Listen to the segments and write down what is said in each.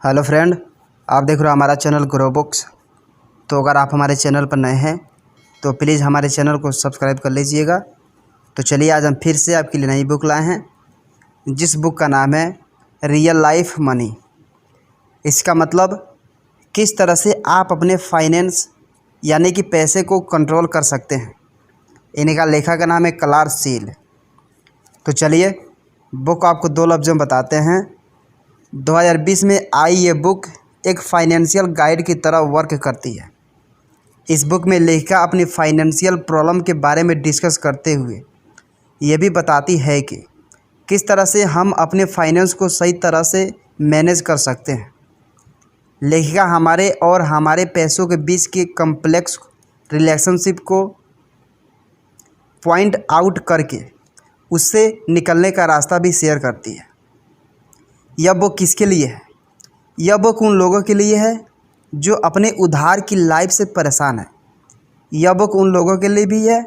Hello friend, आप देख रहे हो हमारा चैनल ग्रो बुक्स। तो अगर आप हमारे चैनल पर नए हैं तो प्लीज़ हमारे चैनल को सब्सक्राइब कर लीजिएगा। तो चलिए आज हम फिर से आपके लिए नई बुक लाए हैं, जिस बुक का नाम है रियल लाइफ मनी। इसका मतलब किस तरह से आप अपने फाइनेंस यानी कि पैसे को कंट्रोल कर सकते हैं। इन्हीं का लेखक का नाम है क्लार्क सील। तो चलिए बुक आपको दो लफ्ज़ों में बताते हैं। 2020 में आई ये बुक एक फाइनेंशियल गाइड की तरह वर्क करती है। इस बुक में लेखिका अपनी फाइनेंशियल प्रॉब्लम के बारे में डिस्कस करते हुए ये भी बताती है कि किस तरह से हम अपने फाइनेंस को सही तरह से मैनेज कर सकते हैं। लेखिका हमारे और हमारे पैसों के बीच के कॉम्प्लेक्स रिलेशनशिप को पॉइंट आउट करके उससे निकलने का रास्ता भी शेयर करती है। यह बुक किसके लिए है? यह बुक उन लोगों के लिए है जो अपने उधार की लाइफ से परेशान है। यह बुक उन लोगों के लिए भी है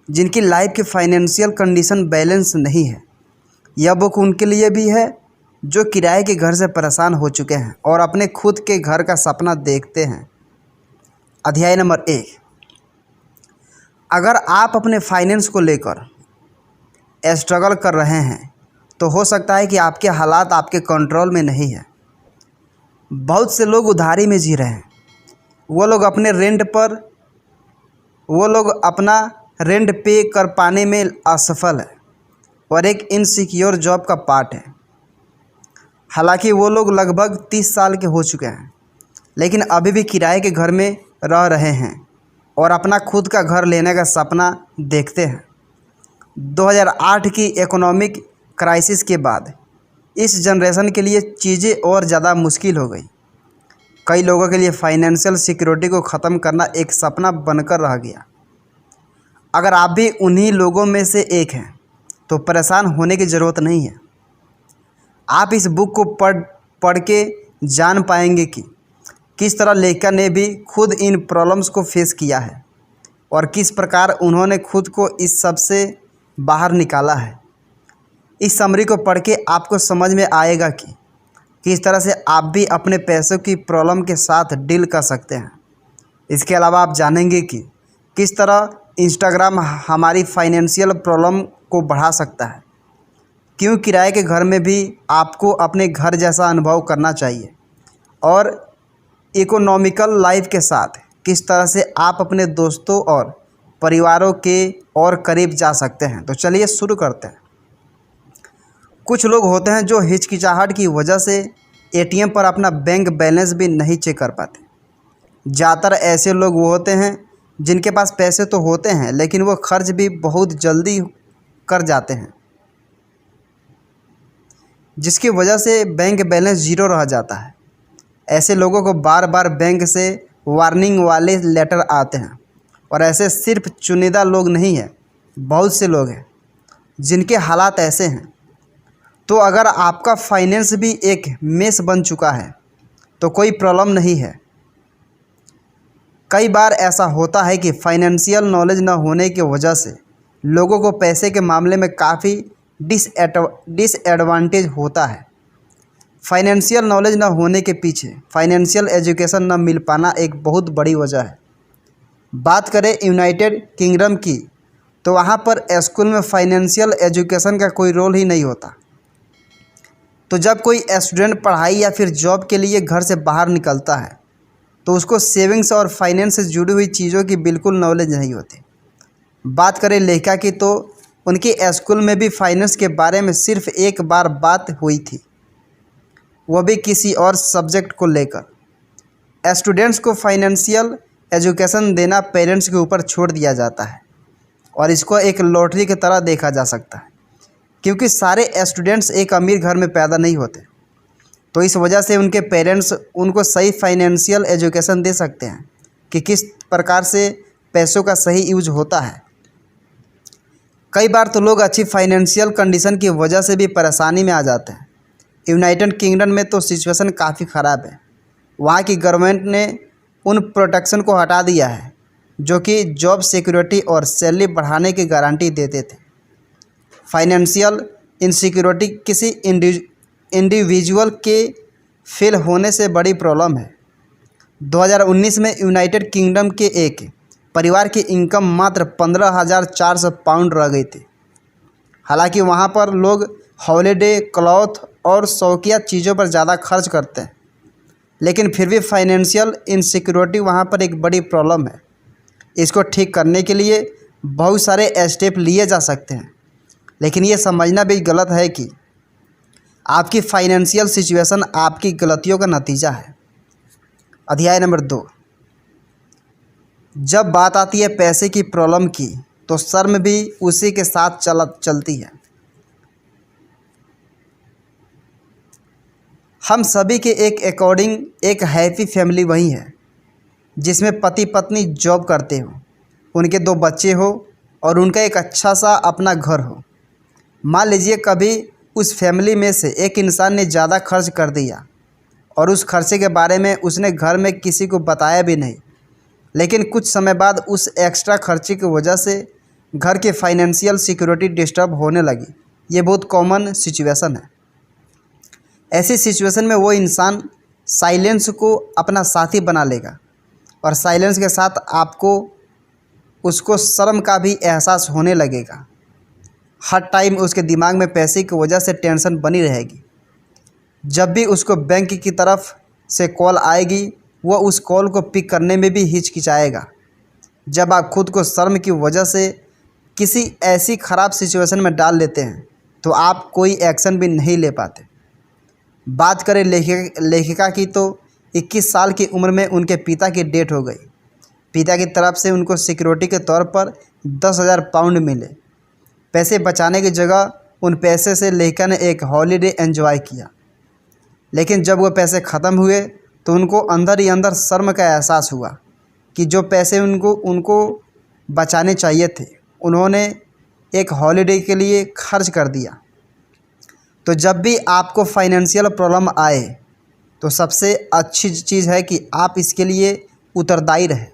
जिनकी लाइफ की फाइनेंशियल कंडीशन बैलेंस नहीं है। यह बुक उनके लिए भी है जो किराए के घर से परेशान हो चुके हैं और अपने खुद के घर का सपना देखते हैं। अध्याय नंबर 1। अगर आप अपने फाइनेंस को लेकर स्ट्रगल कर रहे हैं तो हो सकता है कि आपके हालात आपके कंट्रोल में नहीं है। बहुत से लोग उधारी में जी रहे हैं। वो लोग अपना रेंट पे कर पाने में असफल है और एक इनसिक्योर जॉब का पार्ट है। हालांकि वो लोग लगभग 30 साल के हो चुके हैं, लेकिन अभी भी किराए के घर में रह रहे हैं और अपना खुद का घर लेने का सपना देखते हैं। 2008 की इकोनॉमिक क्राइसिस के बाद इस जनरेशन के लिए चीज़ें और ज़्यादा मुश्किल हो गई। कई लोगों के लिए फाइनेंशियल सिक्योरिटी को ख़त्म करना एक सपना बनकर रह गया। अगर आप भी उन्हीं लोगों में से एक हैं तो परेशान होने की ज़रूरत नहीं है। आप इस बुक को पढ़ के जान पाएंगे कि किस तरह लेखिका ने भी खुद इन प्रॉब्लम्स को फेस किया है और किस प्रकार उन्होंने खुद को इस सब से बाहर निकाला है। इस समरी को पढ़ के आपको समझ में आएगा कि किस तरह से आप भी अपने पैसों की प्रॉब्लम के साथ डील कर सकते हैं। इसके अलावा आप जानेंगे कि किस तरह इंस्टाग्राम हमारी फाइनेंशियल प्रॉब्लम को बढ़ा सकता है, क्यों किराए के घर में भी आपको अपने घर जैसा अनुभव करना चाहिए, और इकोनॉमिकल लाइफ के साथ किस तरह से आप अपने दोस्तों और परिवारों के और करीब जा सकते हैं। तो चलिए शुरू करते हैं। कुछ लोग होते हैं जो हिचकिचाहट की वजह से एटीएम पर अपना बैंक बैलेंस भी नहीं चेक कर पाते। ज़्यादातर ऐसे लोग वो होते हैं जिनके पास पैसे तो होते हैं लेकिन वो खर्च भी बहुत जल्दी कर जाते हैं, जिसकी वजह से बैंक बैलेंस ज़ीरो रह जाता है। ऐसे लोगों को बार बार बैंक से वार्निंग वाले लेटर आते हैं, और ऐसे सिर्फ चुनिंदा लोग नहीं हैं, बहुत से लोग हैं जिनके हालात ऐसे हैं। तो अगर आपका फाइनेंस भी एक मेस बन चुका है तो कोई प्रॉब्लम नहीं है। कई बार ऐसा होता है कि फाइनेंशियल नॉलेज न होने की वजह से लोगों को पैसे के मामले में काफ़ी डिसएडवांटेज होता है। फाइनेंशियल नॉलेज न होने के पीछे फाइनेंशियल एजुकेशन न मिल पाना एक बहुत बड़ी वजह है। बात करें यूनाइटेड किंगडम की, तो वहाँ पर स्कूल में फाइनेंशियल एजुकेशन का कोई रोल ही नहीं होता। तो जब कोई स्टूडेंट पढ़ाई या फिर जॉब के लिए घर से बाहर निकलता है तो उसको सेविंग्स और फाइनेंस से जुड़ी हुई चीज़ों की बिल्कुल नॉलेज नहीं होती। बात करें लेखिका की, तो उनके स्कूल में भी फाइनेंस के बारे में सिर्फ एक बार बात हुई थी, वो भी किसी और सब्जेक्ट को लेकर। स्टूडेंट्स को फाइनेंशियल एजुकेशन देना पेरेंट्स के ऊपर छोड़ दिया जाता है और इसको एक लॉटरी की तरह देखा जा सकता है, क्योंकि सारे स्टूडेंट्स एक अमीर घर में पैदा नहीं होते। तो इस वजह से उनके पेरेंट्स उनको सही फाइनेंशियल एजुकेशन दे सकते हैं कि किस प्रकार से पैसों का सही यूज होता है। कई बार तो लोग अच्छी फाइनेंशियल कंडीशन की वजह से भी परेशानी में आ जाते हैं। यूनाइटेड किंगडम में तो सिचुएशन काफ़ी ख़राब है। वहाँ की गवर्नमेंट ने उन प्रोटेक्शन को हटा दिया है जो कि जॉब सिक्योरिटी और सैलरी बढ़ाने की गारंटी देते थे। फाइनेंशियल इनसिक्योरिटी किसी इंडिविजुअल के फेल होने से बड़ी प्रॉब्लम है। 2019 में यूनाइटेड किंगडम के एक परिवार की इनकम मात्र 15,400 पाउंड रह गई थी। हालांकि वहां पर लोग हॉलिडे, क्लॉथ और शौकिया चीज़ों पर ज़्यादा खर्च करते हैं, लेकिन फिर भी फाइनेंशियल इनसिक्योरिटी वहां पर एक बड़ी प्रॉब्लम है। इसको ठीक करने के लिए बहुत सारे स्टेप लिए जा सकते हैं, लेकिन ये समझना भी गलत है कि आपकी फाइनेंशियल सिचुएशन आपकी गलतियों का नतीजा है। अध्याय नंबर 2। जब बात आती है पैसे की प्रॉब्लम की, तो शर्म भी उसी के साथ चलती है। हम सभी के एक अकॉर्डिंग एक हैप्पी फैमिली वही है जिसमें पति पत्नी जॉब करते हो, उनके 2 बच्चे हो और उनका एक अच्छा सा अपना घर हो। मान लीजिए कभी उस फैमिली में से एक इंसान ने ज़्यादा खर्च कर दिया और उस खर्चे के बारे में उसने घर में किसी को बताया भी नहीं, लेकिन कुछ समय बाद उस एक्स्ट्रा खर्चे की वजह से घर के फाइनेंशियल सिक्योरिटी डिस्टर्ब होने लगी। ये बहुत कॉमन सिचुएशन है। ऐसी सिचुएशन में वो इंसान साइलेंस को अपना साथी बना लेगा और साइलेंस के साथ उसको शर्म का भी एहसास होने लगेगा। हर टाइम उसके दिमाग में पैसे की वजह से टेंशन बनी रहेगी। जब भी उसको बैंक की तरफ से कॉल आएगी, वह उस कॉल को पिक करने में भी हिचकिचाएगा। जब आप खुद को शर्म की वजह से किसी ऐसी ख़राब सिचुएशन में डाल लेते हैं तो आप कोई एक्शन भी नहीं ले पाते। बात करें लेखिका की, तो 21 साल की उम्र में उनके पिता की डेथ हो गई। पिता की तरफ से उनको सिक्योरिटी के तौर पर 10,000 पाउंड मिले। पैसे बचाने की जगह उन पैसे से लेखिका ने एक हॉलीडे एंजॉय किया, लेकिन जब वो पैसे ख़त्म हुए तो उनको अंदर ही अंदर शर्म का एहसास हुआ कि जो पैसे उनको बचाने चाहिए थे उन्होंने एक हॉलीडे के लिए खर्च कर दिया। तो जब भी आपको फाइनेंशियल प्रॉब्लम आए तो सबसे अच्छी चीज़ है कि आप इसके लिए उत्तरदायी रहें,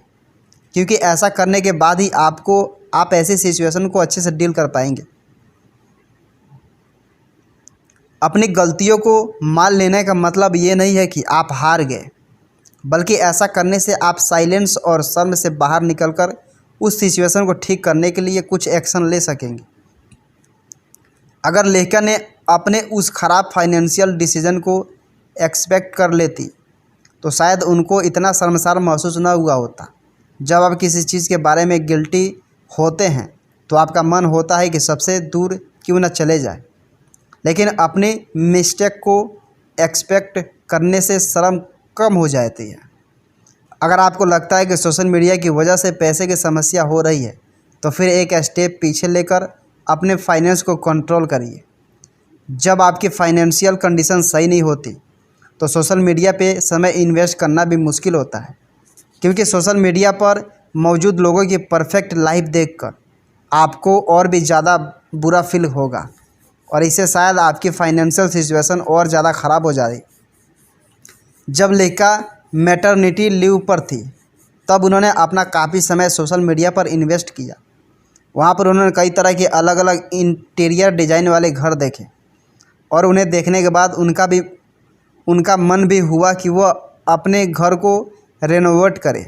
क्योंकि ऐसा करने के बाद ही आप ऐसी सिचुएशन को अच्छे से डील कर पाएंगे। अपनी गलतियों को मान लेने का मतलब ये नहीं है कि आप हार गए, बल्कि ऐसा करने से आप साइलेंस और शर्म से बाहर निकलकर उस सिचुएशन को ठीक करने के लिए कुछ एक्शन ले सकेंगे। अगर लेखिका ने अपने उस ख़राब फाइनेंशियल डिसीजन को एक्सपेक्ट कर लेती तो शायद उनको इतना शर्मसार महसूस ना हुआ होता। जब आप किसी चीज़ के बारे में गिल्टी होते हैं तो आपका मन होता है कि सबसे दूर क्यों ना चले जाए, लेकिन अपनी मिस्टेक को एक्सपेक्ट करने से शर्म कम हो जाती है। अगर आपको लगता है कि सोशल मीडिया की वजह से पैसे की समस्या हो रही है, तो फिर एक स्टेप पीछे लेकर अपने फाइनेंस को कंट्रोल करिए। जब आपकी फाइनेंशियल कंडीशन सही नहीं होती तो सोशल मीडिया पे समय इन्वेस्ट करना भी मुश्किल होता है, क्योंकि सोशल मीडिया पर मौजूद लोगों की परफेक्ट लाइफ देखकर आपको और भी ज़्यादा बुरा फील होगा और इससे शायद आपकी फाइनेंशियल सिचुएशन और ज़्यादा ख़राब हो जाए। जब लेखिका मैटरनिटी लीव पर थी तब उन्होंने अपना काफ़ी समय सोशल मीडिया पर इन्वेस्ट किया। वहाँ पर उन्होंने कई तरह के अलग अलग इंटीरियर डिज़ाइन वाले घर देखे और उन्हें देखने के बाद उनका मन भी हुआ कि वह अपने घर को रेनोवेट करे।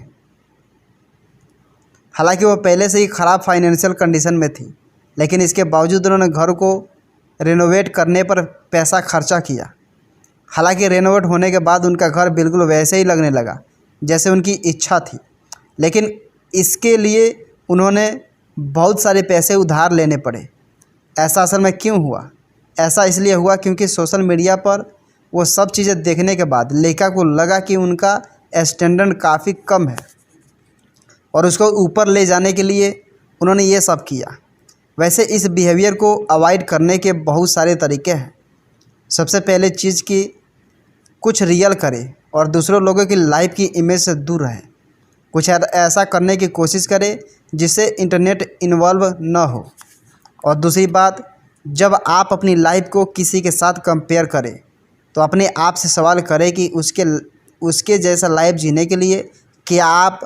हालांकि वो पहले से ही ख़राब फाइनेंशियल कंडीशन में थी, लेकिन इसके बावजूद उन्होंने घर को रेनोवेट करने पर पैसा खर्चा किया। हालांकि रेनोवेट होने के बाद उनका घर बिल्कुल वैसे ही लगने लगा जैसे उनकी इच्छा थी, लेकिन इसके लिए उन्होंने बहुत सारे पैसे उधार लेने पड़े। ऐसा असल में क्यों हुआ? ऐसा इसलिए हुआ क्योंकि सोशल मीडिया पर वो सब चीज़ें देखने के बाद लेखिका को लगा कि उनका स्टैंडर्ड काफ़ी कम है और उसको ऊपर ले जाने के लिए उन्होंने ये सब किया। वैसे इस बिहेवियर को अवॉइड करने के बहुत सारे तरीके हैं। सबसे पहले चीज़ कि कुछ रियल करें और दूसरों लोगों की लाइफ की इमेज से दूर रहें। कुछ ऐसा करने की कोशिश करें जिससे इंटरनेट इन्वॉल्व न हो। और दूसरी बात, जब आप अपनी लाइफ को किसी के साथ कंपेयर करें तो अपने आप से सवाल करें कि उसके जैसा लाइफ जीने के लिए क्या आप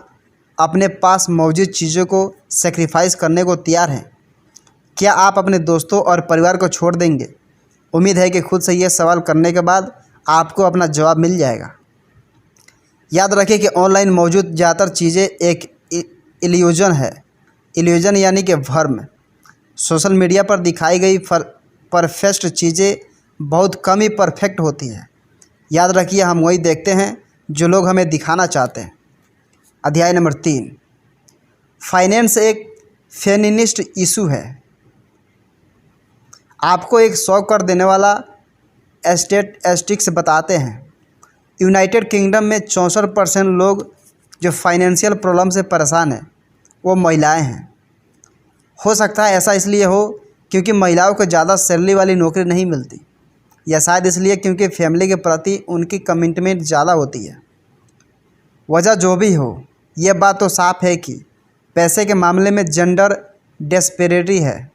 अपने पास मौजूद चीज़ों को सेक्रीफाइस करने को तैयार हैं? क्या आप अपने दोस्तों और परिवार को छोड़ देंगे? उम्मीद है कि खुद से ये सवाल करने के बाद आपको अपना जवाब मिल जाएगा। याद रखें कि ऑनलाइन मौजूद ज़्यादातर चीज़ें एक इल्यूजन है। इल्यूजन यानी कि भ्रम। सोशल मीडिया पर दिखाई गई परफेक्ट चीज़ें बहुत कम ही परफेक्ट होती हैं। याद रखिए, हम वही देखते हैं जो लोग हमें दिखाना चाहते हैं। अध्याय नंबर 3, फाइनेंस एक फेमिनिस्ट इशू है। आपको एक शौक कर देने वाला स्टैटिस्टिक्स बताते हैं, यूनाइटेड किंगडम में 64% लोग जो फाइनेंशियल प्रॉब्लम से परेशान हैं वो महिलाएं हैं। हो सकता है ऐसा इसलिए हो क्योंकि महिलाओं को ज़्यादा सैलरी वाली नौकरी नहीं मिलती, या शायद इसलिए क्योंकि फैमिली के प्रति उनकी कमिटमेंट ज़्यादा होती है। वजह जो भी हो, यह बात तो साफ है कि पैसे के मामले में जेंडर डिस्पैरिटी है।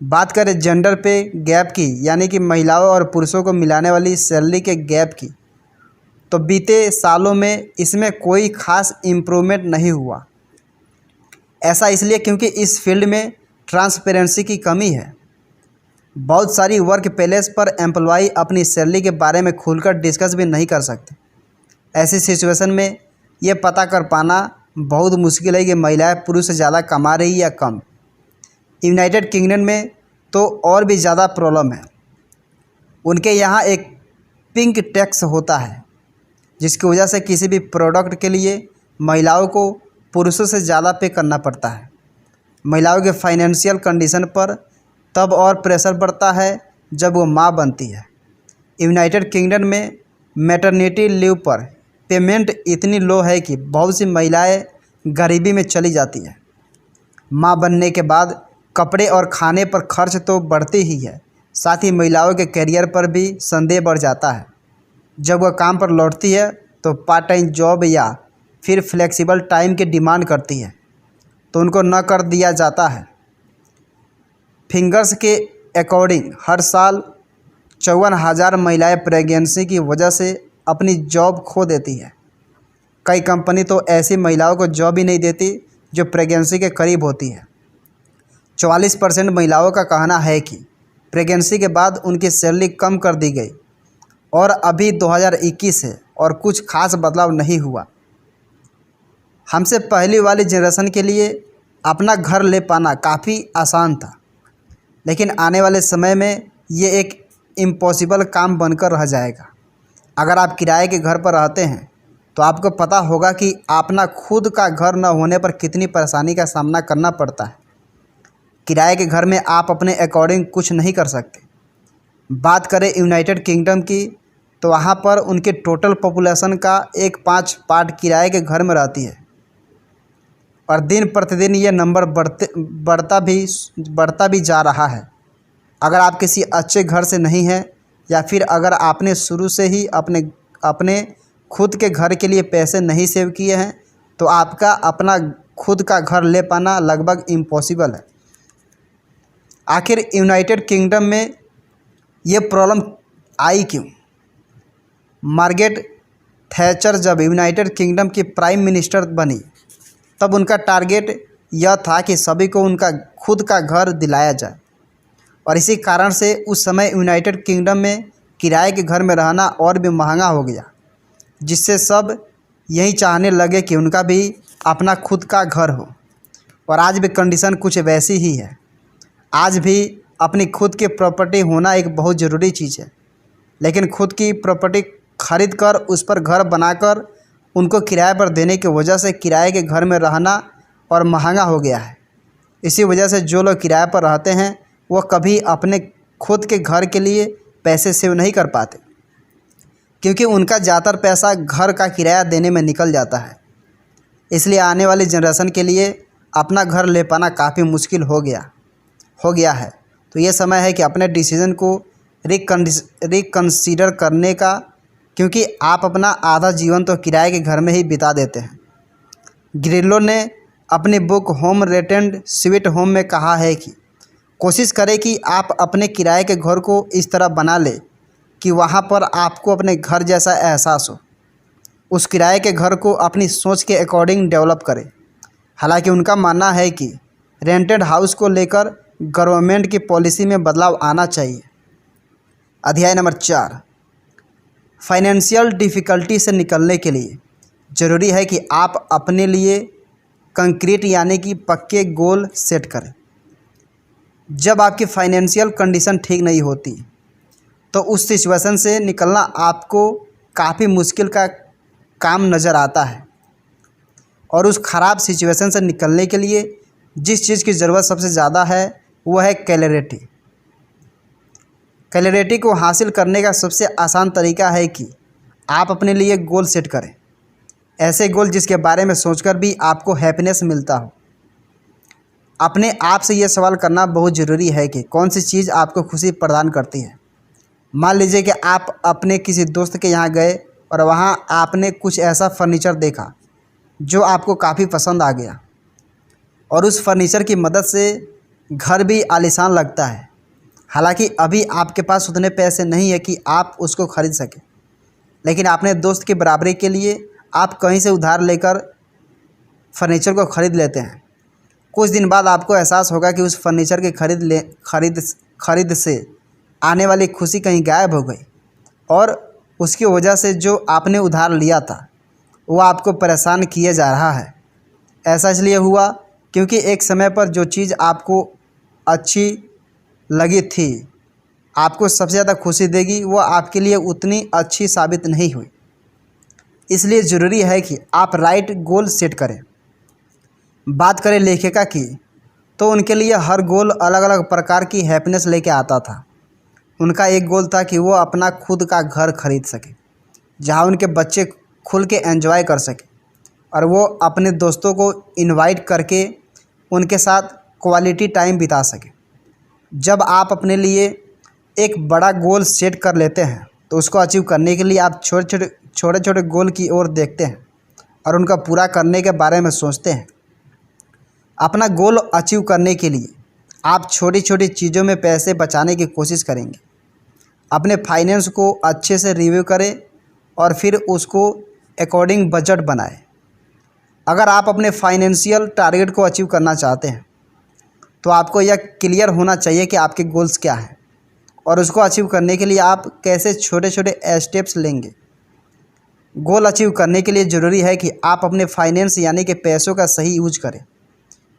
बात करें जेंडर पे गैप की, यानी कि महिलाओं और पुरुषों को मिलाने वाली सैलरी के गैप की, तो बीते सालों में इसमें कोई खास इम्प्रूवमेंट नहीं हुआ। ऐसा इसलिए क्योंकि इस फील्ड में ट्रांसपेरेंसी की कमी है। बहुत सारी वर्क प्लेस पर एम्प्लॉय अपनी सैलरी के बारे में खुलकर डिस्कस भी नहीं कर सकते। ऐसी सिचुएशन में ये पता कर पाना बहुत मुश्किल है कि महिलाएं पुरुष से ज़्यादा कमा रही या कम। यूनाइटेड किंगडम में तो और भी ज़्यादा प्रॉब्लम है। उनके यहाँ एक पिंक टैक्स होता है, जिसकी वजह से किसी भी प्रोडक्ट के लिए महिलाओं को पुरुषों से ज़्यादा पे करना पड़ता है। महिलाओं के फाइनेंशियल कंडीशन पर तब और प्रेशर बढ़ता है जब वो माँ बनती है। यूनाइटेड किंगडम में मैटरनिटी लीव पर पेमेंट इतनी लो है कि बहुत सी महिलाएं गरीबी में चली जाती है। माँ बनने के बाद कपड़े और खाने पर खर्च तो बढ़ती ही है, साथ ही महिलाओं के करियर पर भी संदेह बढ़ जाता है। जब वह काम पर लौटती है तो पार्ट टाइम जॉब या फिर फ्लेक्सिबल टाइम की डिमांड करती है, तो उनको न कर दिया जाता है। फिंगर्स के अकॉर्डिंग हर साल 54,000 महिलाएं प्रेगनेंसी की वजह से अपनी जॉब खो देती है। कई कंपनी तो ऐसी महिलाओं को जॉब ही नहीं देती जो प्रेगनेंसी के करीब होती है। 44% महिलाओं का कहना है कि प्रेगनेंसी के बाद उनकी सैलरी कम कर दी गई, और अभी 2021 है और कुछ खास बदलाव नहीं हुआ। हमसे पहले वाली जनरेशन के लिए अपना घर ले पाना काफ़ी आसान था, लेकिन आने वाले समय में ये एक इम्पॉसिबल काम बनकर रह जाएगा। अगर आप किराए के घर पर रहते हैं तो आपको पता होगा कि अपना खुद का घर न होने पर कितनी परेशानी का सामना करना पड़ता है। किराए के घर में आप अपने अकॉर्डिंग कुछ नहीं कर सकते। बात करें यूनाइटेड किंगडम की, तो वहाँ पर उनके टोटल पॉपुलेशन का 1/5 पार्ट किराए के घर में रहती है, और दिन प्रतिदिन ये नंबर बढ़ता भी जा रहा है। अगर आप किसी अच्छे घर से नहीं हैं, या फिर अगर आपने शुरू से ही अपने खुद के घर के लिए पैसे नहीं सेव किए हैं, तो आपका अपना खुद का घर ले पाना लगभग इम्पॉसिबल है। आखिर यूनाइटेड किंगडम में ये प्रॉब्लम आई क्यों? मार्गरेट थैचर जब यूनाइटेड किंगडम की प्राइम मिनिस्टर बनी, तब उनका टारगेट यह था कि सभी को उनका खुद का घर दिलाया जाए, और इसी कारण से उस समय यूनाइटेड किंगडम में किराए के घर में रहना और भी महंगा हो गया, जिससे सब यही चाहने लगे कि उनका भी अपना खुद का घर हो। और आज भी कंडीशन कुछ वैसी ही है। आज भी अपनी खुद की प्रॉपर्टी होना एक बहुत ज़रूरी चीज़ है, लेकिन खुद की प्रॉपर्टी खरीद कर उस पर घर बनाकर उनको किराए पर देने की वजह से किराए के घर में रहना और महंगा हो गया है। इसी वजह से जो लोग किराए पर रहते हैं वो कभी अपने खुद के घर के लिए पैसे सेव नहीं कर पाते, क्योंकि उनका ज़्यादातर पैसा घर का किराया देने में निकल जाता है। इसलिए आने वाली जनरेशन के लिए अपना घर ले पाना काफ़ी मुश्किल हो गया है। तो ये समय है कि अपने डिसीज़न को रिकंसीडर करने का, क्योंकि आप अपना आधा जीवन तो किराए के घर में ही बिता देते हैं। ग्रिलो ने अपनी book home rented sweet home में कहा है कि कोशिश करें कि आप अपने किराए के घर को इस तरह बना लें कि वहाँ पर आपको अपने घर जैसा एहसास हो। उस किराए के घर को अपनी सोच के अकॉर्डिंग डेवलप करें। हालांकि उनका मानना है कि रेंटेड हाउस को लेकर गवर्नमेंट की पॉलिसी में बदलाव आना चाहिए। अध्याय नंबर 4, फाइनेंशियल डिफ़िकल्टी से निकलने के लिए ज़रूरी है कि आप अपने लिए कंक्रीट यानी कि पक्के गोल सेट करें। जब आपकी फाइनेंशियल कंडीशन ठीक नहीं होती तो उस सिचुएशन से निकलना आपको काफ़ी मुश्किल का काम नज़र आता है। और उस ख़राब सिचुएशन से निकलने के लिए जिस चीज़ की ज़रूरत सबसे ज़्यादा है वो है क्लैरिटी। क्लैरिटी को हासिल करने का सबसे आसान तरीका है कि आप अपने लिए गोल सेट करें, ऐसे गोल जिसके बारे में सोचकर भी आपको हैप्पीनेस मिलता हो। अपने आप से ये सवाल करना बहुत ज़रूरी है कि कौन सी चीज़ आपको खुशी प्रदान करती है। मान लीजिए कि आप अपने किसी दोस्त के यहाँ गए और वहाँ आपने कुछ ऐसा फर्नीचर देखा जो आपको काफ़ी पसंद आ गया और उस फर्नीचर की मदद से घर भी आलीशान लगता है। हालांकि अभी आपके पास उतने पैसे नहीं है कि आप उसको ख़रीद सकें, लेकिन अपने दोस्त की बराबरी के लिए आप कहीं से उधार लेकर फर्नीचर को ख़रीद लेते हैं। कुछ दिन बाद आपको एहसास होगा कि उस फर्नीचर के खरीद से आने वाली खुशी कहीं गायब हो गई और उसकी वजह से जो आपने उधार लिया था वो आपको परेशान किए जा रहा है। ऐसा इसलिए हुआ क्योंकि एक समय पर जो चीज़ आपको अच्छी लगी थी, आपको सबसे ज़्यादा खुशी देगी, वो आपके लिए उतनी अच्छी साबित नहीं हुई। इसलिए ज़रूरी है कि आप राइट गोल सेट करें। बात करें लेखिका की तो उनके लिए हर गोल अलग अलग प्रकार की हैप्पीनेस लेके आता था। उनका एक गोल था कि वो अपना खुद का घर खरीद सके जहाँ उनके बच्चे खुल के एंजॉय कर सके और वो अपने दोस्तों को इनवाइट करके उनके साथ क्वालिटी टाइम बिता सके। जब आप अपने लिए एक बड़ा गोल सेट कर लेते हैं तो उसको अचीव करने के लिए आप छोटे छोटे गोल की ओर देखते हैं और उनका पूरा करने के बारे में सोचते हैं। अपना गोल अचीव करने के लिए आप छोटी छोटी चीज़ों में पैसे बचाने की कोशिश करेंगे। अपने फाइनेंस को अच्छे से रिव्यू करें और फिर उसको अकॉर्डिंग बजट बनाएं। अगर आप अपने फाइनेंशियल टारगेट को अचीव करना चाहते हैं तो आपको यह क्लियर होना चाहिए कि आपके गोल्स क्या हैं और उसको अचीव करने के लिए आप कैसे छोटे छोटे स्टेप्स लेंगे। गोल अचीव करने के लिए ज़रूरी है कि आप अपने फाइनेंस यानी कि पैसों का सही यूज करें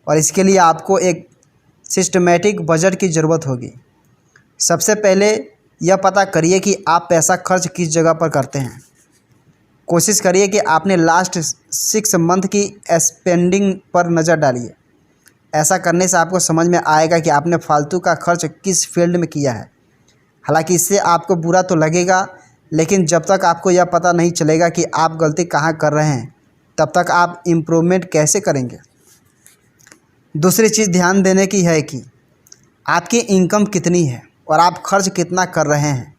और इसके लिए आपको एक सिस्टमेटिक बजट की ज़रूरत होगी। सबसे पहले यह पता करिए कि आप पैसा खर्च किस जगह पर करते हैं। कोशिश करिए कि आपने लास्ट 6 मंथ की स्पेंडिंग पर नज़र डालिए। ऐसा करने से आपको समझ में आएगा कि आपने फालतू का खर्च किस फील्ड में किया है। हालांकि इससे आपको बुरा तो लगेगा, लेकिन जब तक आपको यह पता नहीं चलेगा कि आप गलती कहाँ कर रहे हैं तब तक आप इम्प्रूवमेंट कैसे करेंगे। दूसरी चीज़ ध्यान देने की है कि आपकी इनकम कितनी है और आप खर्च कितना कर रहे हैं।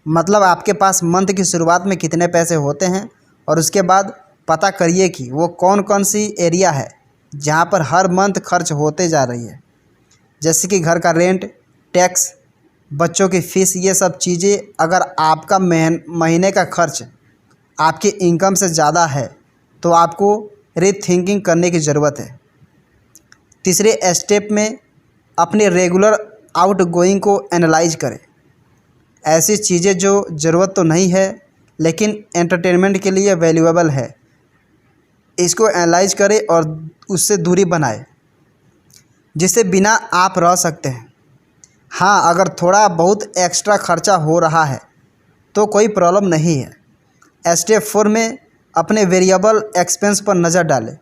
मतलब आपके पास मंथ की शुरुआत में कितने पैसे होते हैं और उसके बाद पता करिए कि वो कौन कौन सी एरिया है जहाँ पर हर मंथ खर्च होते जा रही है, जैसे कि घर का रेंट, टैक्स, बच्चों की फ़ीस। ये सब चीज़ें अगर आपका महीने का खर्च आपकी इनकम से ज़्यादा है तो आपको रीथिंकिंग करने की ज़रूरत है। तीसरे स्टेप में अपने रेगुलर आउटगोइंग को एनालाइज करें। ऐसी चीज़ें जो ज़रूरत तो नहीं है लेकिन एंटरटेनमेंट के लिए वैल्यूएबल है, इसको एनालाइज करें और उससे दूरी बनाएं जिससे बिना आप रह सकते हैं। हाँ, अगर थोड़ा बहुत एक्स्ट्रा खर्चा हो रहा है तो कोई प्रॉब्लम नहीं है। स्टेप 4 में अपने वेरिएबल एक्सपेंस पर नज़र डालें।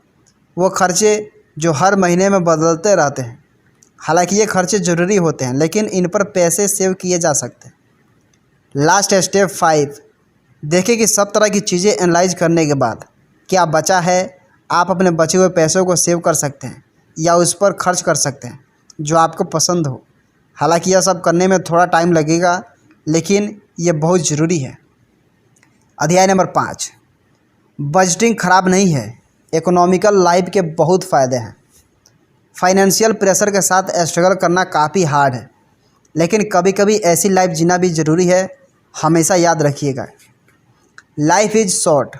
वो खर्चे जो हर महीने में बदलते रहते हैं। हालांकि ये खर्चे ज़रूरी होते हैं लेकिन इन पर पैसे सेव किए जा सकते हैं। लास्ट स्टेप 5, देखें कि सब तरह की चीज़ें एनालाइज करने के बाद क्या बचा है। आप अपने बचे हुए पैसों को सेव कर सकते हैं या उस पर खर्च कर सकते हैं जो आपको पसंद हो। हालांकि यह सब करने में थोड़ा टाइम लगेगा लेकिन ये बहुत ज़रूरी है। अध्याय नंबर 5, बजटिंग ख़राब नहीं है, इकोनॉमिकल लाइफ के बहुत फ़ायदे हैं। फाइनेंशियल प्रेशर के साथ स्ट्रगल करना काफ़ी हार्ड है, लेकिन कभी कभी ऐसी लाइफ जीना भी ज़रूरी है। हमेशा याद रखिएगा, लाइफ इज़ शॉर्ट।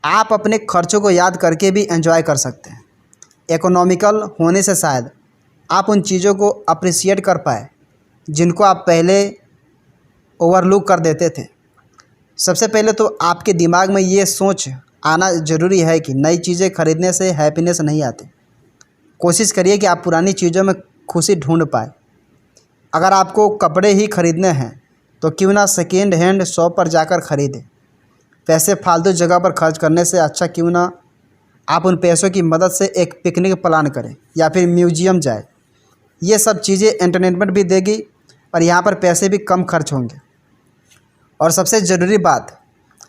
आप अपने खर्चों को याद करके भी एंजॉय कर सकते हैं। इकोनॉमिकल होने से शायद आप उन चीज़ों को अप्रिशिएट कर पाए जिनको आप पहले ओवरलुक कर देते थे। सबसे पहले तो आपके दिमाग में ये सोच आना ज़रूरी है कि नई चीज़ें खरीदने से हैप्पीनेस नहीं आती। कोशिश करिए कि आप पुरानी चीज़ों में खुशी ढूंढ पाए। अगर आपको कपड़े ही खरीदने हैं तो क्यों ना सेकेंड हैंड शॉप पर जाकर खरीदें। पैसे फालतू जगह पर खर्च करने से अच्छा क्यों ना आप उन पैसों की मदद से एक पिकनिक प्लान करें या फिर म्यूजियम जाए। ये सब चीज़ें एंटरटेनमेंट भी देगी और यहाँ पर पैसे भी कम खर्च होंगे। और सबसे ज़रूरी बात,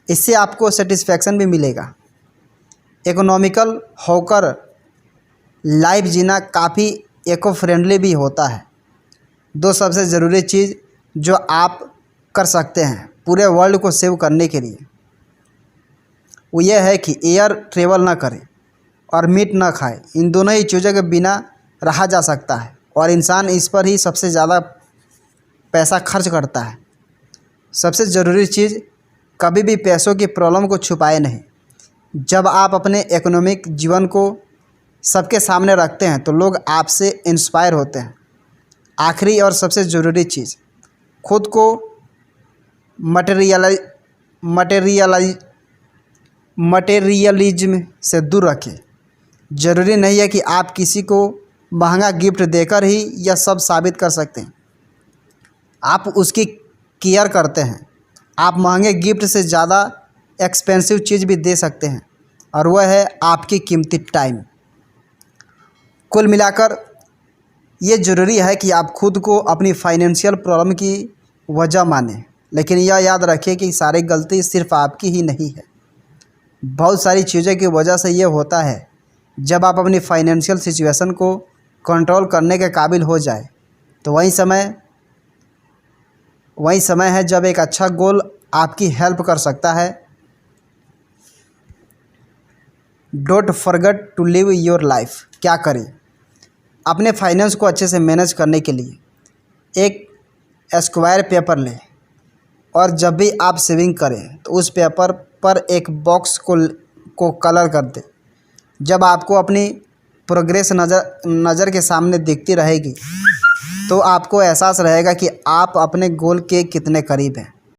इससे आपको सेटिस्फैक्शन भी मिलेगा। इकोनॉमिकल होकर लाइफ जीना काफ़ी इको फ्रेंडली भी होता है। दो सबसे ज़रूरी चीज़ जो आप कर सकते हैं पूरे वर्ल्ड को सेव करने के लिए, वो ये है कि एयर ट्रेवल ना करें और मीट ना खाए। इन दोनों ही चीज़ों के बिना रहा जा सकता है और इंसान इस पर ही सबसे ज़्यादा पैसा खर्च करता है। सबसे ज़रूरी चीज़, कभी भी पैसों की प्रॉब्लम को छुपाए नहीं। जब आप अपने इकोनॉमिक जीवन को सबके सामने रखते हैं तो लोग आपसे इंस्पायर होते हैं। आखिरी और सबसे ज़रूरी चीज़, खुद को मटेरियलिज्म से दूर रखें। ज़रूरी नहीं है कि आप किसी को महंगा गिफ्ट देकर ही यह सब साबित कर सकते हैं आप उसकी केयर करते हैं। आप महंगे गिफ्ट से ज़्यादा एक्सपेंसिव चीज़ भी दे सकते हैं और वह है आपकी कीमती टाइम। कुल मिलाकर ये ज़रूरी है कि आप खुद को अपनी फाइनेंशियल प्रॉब्लम की वजह मानें, लेकिन यह याद रखें कि सारी गलती सिर्फ आपकी ही नहीं है। बहुत सारी चीज़ों की वजह से ये होता है। जब आप अपनी फाइनेंशियल सिचुएशन को कंट्रोल करने के काबिल हो जाए तो वही समय है जब एक अच्छा गोल आपकी हेल्प कर सकता है। Don't forget to live your life. क्या करें? अपने फाइनेंस को अच्छे से मैनेज करने के लिए एक स्क्वायर पेपर लें और जब भी आप सेविंग करें तो उस पेपर पर एक बॉक्स को कलर कर दें। जब आपको अपनी प्रोग्रेस नज़र के सामने दिखती रहेगी तो आपको एहसास रहेगा कि आप अपने गोल के कितने करीब हैं।